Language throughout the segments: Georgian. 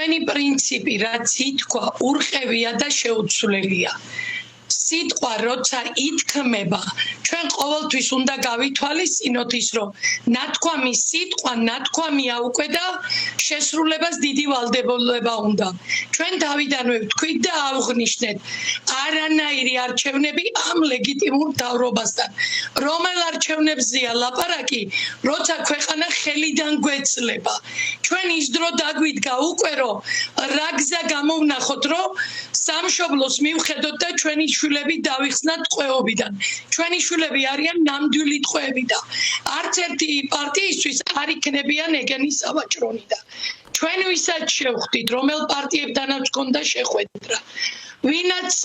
ჩვენი პრინციპი რაც ითქვა ურყევია და შეუცვლელია სიტყვა როცა ითქმება ჩვენ ყოველთვის უნდა გავითვალისწინოთ ის რომ ნათქვამი სიტყვა ნათქვამია უკვე და შესრულებას დიდი ვალდებულება უნდა ჩვენ თავიდანვე ვთქვით და ავღნიშნეთ არანაირი არჩევნები ამ ლეგიტიმურ მთავრობასთან რომელ არჩევნებზეა ლაპარაკი როცა ქვეყანა ხელიდან გვეცლება ჩვენ ის დრო დაგვიდგა უკვე რომ რა გზა გამოვნახოთ რომ სამშობლოს მივხედოთ და ჩვენი შვილები დავიხსნათ ტყვეობიდან. ჩვენი შვილები არიან ნამდვილი ტყვეები და არც ერთი პარტიისთვის არ იქნებიან ეგენი სავაჭრონი და ჩვენ ვისაც შევხვდით, რომელ პარტიებთანაც გქონდა შეხვედრა. ვინაც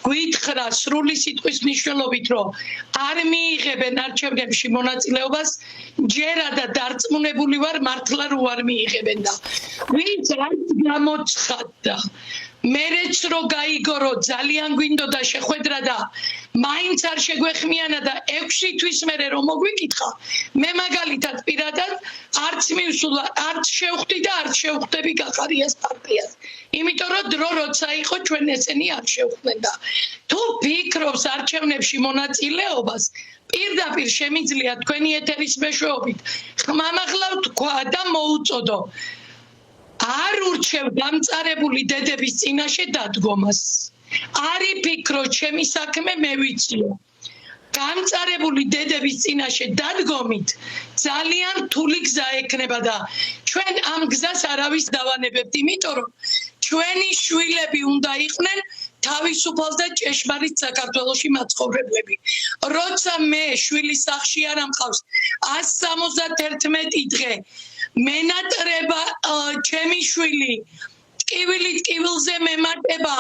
გვითხრა სრული სიტყვის მნიშვნელობით, რომ არ მიიღებენ არჩევნებში მონაწილეობას, ჯერა და დარწმუნებული ვარ, მართლა რო არ მიიღებენ და ვინც არც გამოცხადდა მერეც რო გაიგორო ძალიან გვინდოდა შეხვედრა და მაინც არ შეგვეხმიანა და 6 თვის მერე რომ მოგვიკითხა მე მაგალითად პირადად არც მივსულა არც შევხვდი და არც შევხვდები გახარიას პარტიას იმიტომ რომ დრო როცა იყო ჩვენ ესენი არ შევხვდნენ და თუ ფიქრობს არჩევნებში მონაწილეობას პირდაპირ შემიძლია თქვენი ეთერის მეშვეობით ხმამაღლა თქვა და მოუწოდო არ ურჩევ დამწარებული დედების წინაშე დადგომას. არ იფიქრო ჩემი საქმე მე ვიციო. დამწარებული დედების წინაშე დადგომით ძალიან რთული გზა ექნება და ჩვენ ამ გზას არავის დავანებებთ, იმიტომ რომ ჩვენი შვილები უნდა იყვნენ თავისუფალ და ჭეშმარიტ საქართველოში მაცხოვრებლები. როცა მე შვილის სახლში არ ამყავს 171 დღე მენატრება ჩემი შვილი ტკივილით ტკივილზე მემატება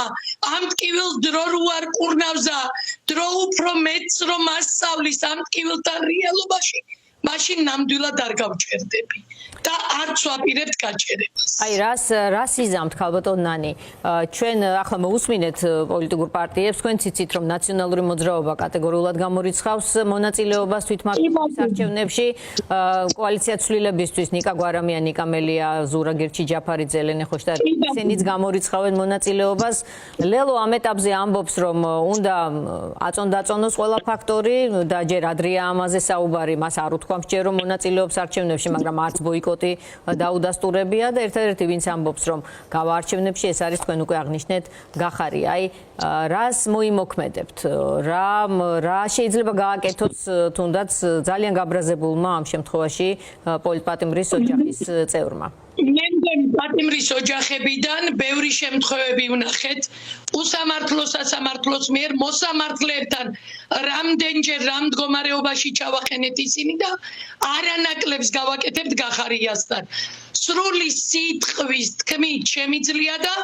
ამ ტკივილს დრო რო არ კურნავსა დრო უფრო მეც რომ მასწავლის ამ ტკივილთან რეალობაში მაშინ ნამდვილად არ გავჩერდები და არც ვაპირებთ გაჩერებას. აი რას იზამთ ქალბატონ ნანი ჩვენ ახლა მოусმინეთ პოლიტიკურ პარტიებს თქვენ ციცით რომ ნაციონალური მოძრაობა კატეგორიულად გამორიცხავს მონაწილეობას თვითმმართველობის არჩევნებში კოალიცია ცვლილებისთვის ნიკა გვარამია ნიკა მელია ზურა გერჩი ჯაფარიძე ელენე ხოშტარი ისინიც გამორიცხავენ მონაწილეობას ლელო ამ ეტაპზე ამბობს რომ უნდა აწონდაწონოს ყველა ფაქტორი და ჯერ ადრეა ამაზე საუბარი მას არ უთქვამს ჯერ რომ მონაწილეობს არჩევნებში მაგრამ არც ბოიკოტი დაუდასტურებია და ერთ-ერთი ვინც ამბობს რომ გავა არჩევნებში ეს არის თქვენ უკვე აღნიშნეთ გახარი აი რას მოიმოქმედებთ რა შეიძლება გააკეთოს თუნდაც ძალიან გაბრაზებულმა ამ შემთხვევაში პოლიტპატიმრის ოჯახის წევრმა მე მგონი პატიმრის ოჯახებიდან ბევრი შემთხვევები ვნახეთ უსამართლოს სასამართლოს მიერ მოსამართლეებთან რამდენჯერ რამ მდგომარეობაში ჩავახენეთ ისინი და არანაკლებს გავაკეთებთ გახარიასთან სრული სიტყვის თქმით შემიძლია და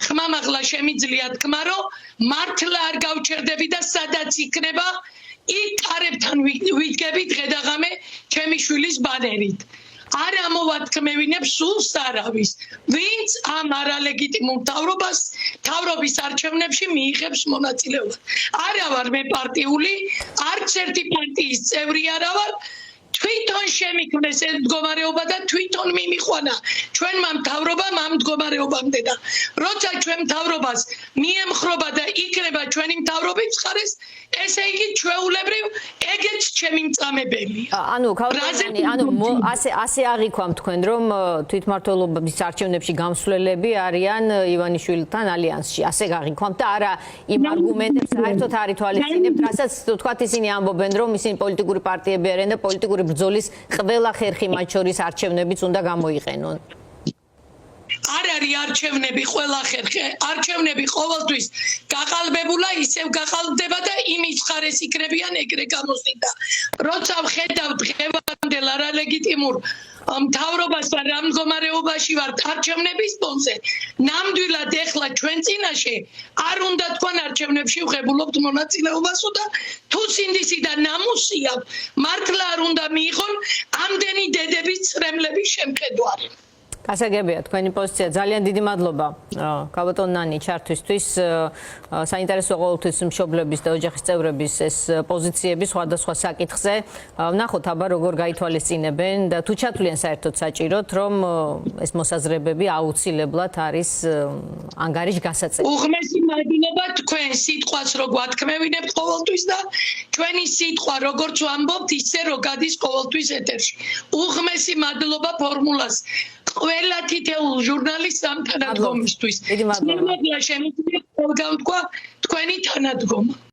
ხმამაღლა შემიძლია თქმა რომ მართლა არ გავჩერდები და სადაც იქნება იქ კარებთან ვიდგები დღე-დაღამე ჩემი შვილის ბანერით არ ამოვათქმევინებს სულს არავის ვინც ამ არალეგიტიმურ მთავრობის არჩევნებში მიიღებს მონაწილეობას არა ვარ მე პარტიული არც ერთი პარტიის წევრი არა ვარ თვითონ შემიქმნეს ეს მდგომარეობა და თვითონ მიმიყვანა ჩვენმა მთავრობამ ამ მდგომარეობამდე და როცა ჩვენ მთავრობას მიემხრობა და იქნება ჩვენი მთავრობის მხარეს ესე იგი ჩვეულებრივ ეგეც ჩემი მწამებელია. ანუ ქალბატონი, ანუ ასე აღიქვამ თქვენ რომ თვითმმართველობის არჩევნებში გამსვლელები არიან ივანიშვილთან ალიანსში. ასე გაღიქვამთ და არა იმ არგუმენტებს საერთოდ არ ითვალისწინებთ, რასაც თქვათ ისინი ამბობენ რომ ისინი პოლიტიკური პარტიები არიან და პოლიტიკური ბრძოლის ყველა ხერხი მათ შორის არჩევნებიც უნდა გამოიყენონ. არ არის არჩევნები ყველა ხერხი არჩევნები ყოველთვის გაყალბებულა ისევ გაყალბდება და იმის მხარეს იქნებიან ეგრე გამოსდინდა როცა ვხედავ დღევანდელ არალეგიტიმურ მთავრობასთან რა მდგომარეობაში ვართ არჩევნების ფონზე ნამდვილად ეხლა ჩვენ წინაშე არ უნდა თქვენ არჩევნებში ვღებულობთ მონაწილეობასო და თუ სინდისი და ნამუსია მართლა არ უნდა მიიღონ ამდენი დედების წრემლების შემხედვარი გასაგებია თქვენი პოზიცია. ძალიან დიდი მადლობა ქალბატონ ნანი ჩართვისთვის. საინტერესო ყოველთვის მშობლების და ოჯახის წევრების ეს პოზიციები სხვადასხვა საკითხზე. ვნახოთ აბა როგორ გაითვალისწინებენ და თუ ჩათვლიან საერთოდ საჭიროდ, რომ ეს მოსაზრებები აუცილებლად არის ანგარიშ გასაწევი. უღმესი მადლობა თქვენ სიტყვას რო გვათქმევინებთ ყოველთვის და ჩვენი სიტყვა როგორც ვამბობთ ისე რო გადის ყოველთვის ეთერში. უღმესი მადლობა ფორმულას ყველა თითოეულ ჟურნალისტს ამ თანადგომისთვის. დიდი მადლობა. შემიძლია შემიძლია თქვა თქვენი თანადგომა.